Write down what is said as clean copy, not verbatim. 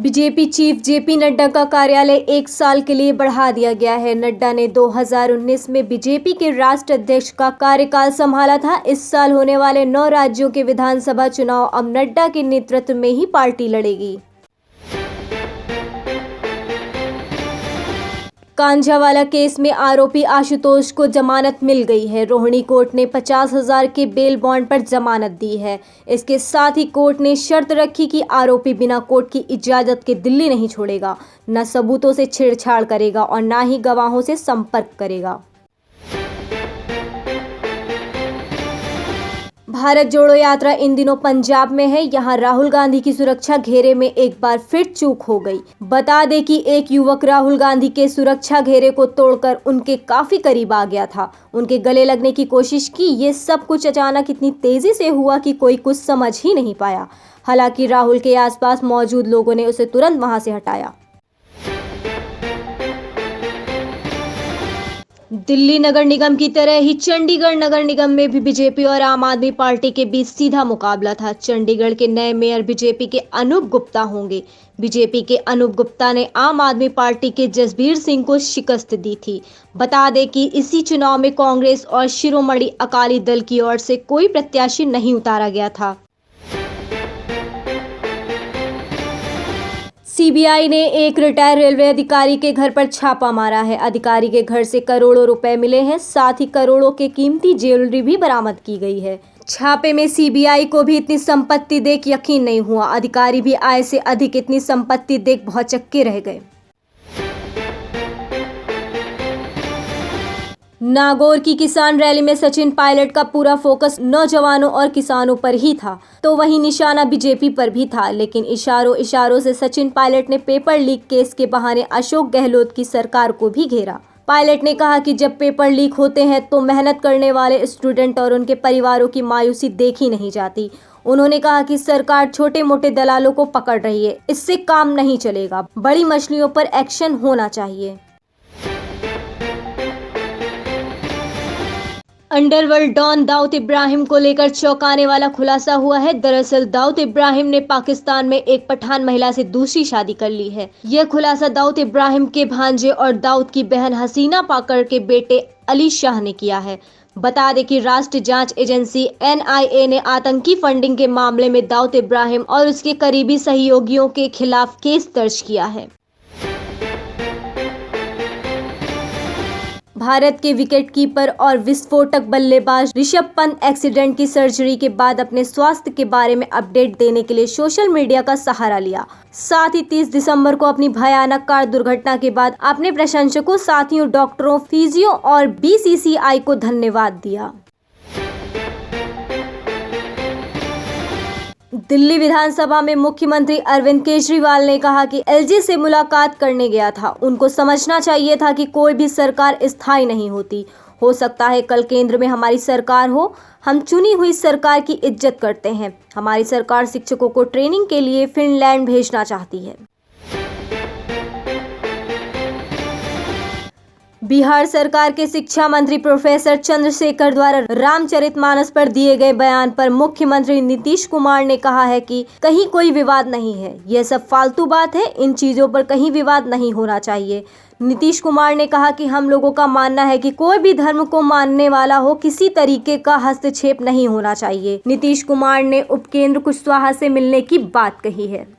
BJP chief JP Nadda का कार्यालय 1 साल के लिए बढ़ा दिया गया है। नड्डा ने 2019 में बीजेपी के राष्ट्रीय अध्यक्ष का कार्यकाल संभाला था। इस साल होने वाले 9 राज्यों के विधानसभा चुनाव अब नड्डा के नेतृत्व में ही पार्टी लड़ेगी। कांझावाला केस में आरोपी आशुतोष को जमानत मिल गई है। रोहिणी कोर्ट ने 50,000 के बेल बॉन्ड पर जमानत दी है। इसके साथ ही कोर्ट ने शर्त रखी कि आरोपी बिना कोर्ट की इजाजत के दिल्ली नहीं छोड़ेगा, न सबूतों से छेड़छाड़ करेगा और न ही गवाहों से संपर्क करेगा। भारत जोड़ो यात्रा इन दिनों पंजाब में है। यहां राहुल गांधी की सुरक्षा घेरे में एक बार फिर चूक हो गई। बता दें कि एक युवक राहुल गांधी के सुरक्षा घेरे को तोड़कर उनके काफी करीब आ गया था। उनके गले लगने की कोशिश की। ये सब कुछ अचानक इतनी तेजी से हुआ कि कोई कुछ समझ ही नहीं पाया। हालांकि राहुल के आसपास मौजूद लोगों ने उसे तुरंत वहां से हटाया। दिल्ली नगर निगम की तरह ही चंडीगढ़ नगर निगम में भी बीजेपी और आम आदमी पार्टी के बीच सीधा मुकाबला था। चंडीगढ़ के नए मेयर बीजेपी के अनूप गुप्ता होंगे। बीजेपी के अनूप गुप्ता ने आम आदमी पार्टी के जसबीर सिंह को शिकस्त दी थी। बता दें कि इसी चुनाव में कांग्रेस और शिरोमणि अकाली दल की ओर से कोई प्रत्याशी नहीं उतारा गया था। सीबीआई ने एक रिटायर्ड रेलवे अधिकारी के घर पर छापा मारा है। अधिकारी के घर से करोड़ों रुपए मिले हैं, साथ ही करोड़ों के कीमती ज्वेलरी भी बरामद की गई है। छापे में सीबीआई को भी इतनी संपत्ति देख यकीन नहीं हुआ। अधिकारी भी आय से अधिक इतनी संपत्ति देख भौचक्के रह गए। नागौर की किसान रैली में सचिन पायलट का पूरा फोकस नौजवानों और किसानों पर ही था, तो वहीं निशाना बीजेपी पर भी था। लेकिन इशारों से सचिन पायलट ने पेपर लीक केस के बहाने अशोक गहलोत की सरकार को भी घेरा। पायलट ने कहा कि जब पेपर लीक होते हैं तो मेहनत करने वाले स्टूडेंट और उनके परिवारों की मायूसी देखी नहीं जाती। उन्होंने कहा कि सरकार छोटे मोटे दलालों को पकड़ रही है, इससे काम नहीं चलेगा। बड़ी मछलियों पर एक्शन होना चाहिए। अंडरवर्ल्ड डॉन दाऊद इब्राहिम को लेकर चौंकाने वाला खुलासा हुआ है। दरअसल दाऊद इब्राहिम ने पाकिस्तान में एक पठान महिला से दूसरी शादी कर ली है। यह खुलासा दाऊद इब्राहिम के भांजे और दाऊद की बहन हसीना पाकर के बेटे अली शाह ने किया है। बता दें कि राष्ट्रीय जांच एजेंसी NIA ने आतंकी फंडिंग के मामले में दाऊद इब्राहिम और उसके करीबी सहयोगियों के खिलाफ केस दर्ज किया है। भारत के विकेटकीपर और विस्फोटक बल्लेबाज ऋषभ पंत एक्सीडेंट की सर्जरी के बाद अपने स्वास्थ्य के बारे में अपडेट देने के लिए सोशल मीडिया का सहारा लिया। साथ ही 30 दिसंबर को अपनी भयानक कार दुर्घटना के बाद अपने प्रशंसकों, साथियों, डॉक्टरों, फिजियो और BCCI को धन्यवाद दिया। दिल्ली विधानसभा में मुख्यमंत्री अरविंद केजरीवाल ने कहा कि LG से मुलाकात करने गया था। उनको समझना चाहिए था कि कोई भी सरकार स्थायी नहीं होती। हो सकता है कल केंद्र में हमारी सरकार हो। हम चुनी हुई सरकार की इज्जत करते हैं। हमारी सरकार शिक्षकों को ट्रेनिंग के लिए फिनलैंड भेजना चाहती है। बिहार सरकार के शिक्षा मंत्री प्रोफेसर चंद्रशेखर द्वारा रामचरितमानस पर दिए गए बयान पर मुख्यमंत्री नीतीश कुमार ने कहा है कि कहीं कोई विवाद नहीं है। यह सब फालतू बात है। इन चीजों पर कहीं विवाद नहीं होना चाहिए। नीतीश कुमार ने कहा कि हम लोगों का मानना है कि कोई भी धर्म को मानने वाला हो, किसी तरीके का हस्तक्षेप नहीं होना चाहिए। नीतीश कुमार ने उपकेंद्र कुशवाहा से मिलने की बात कही है।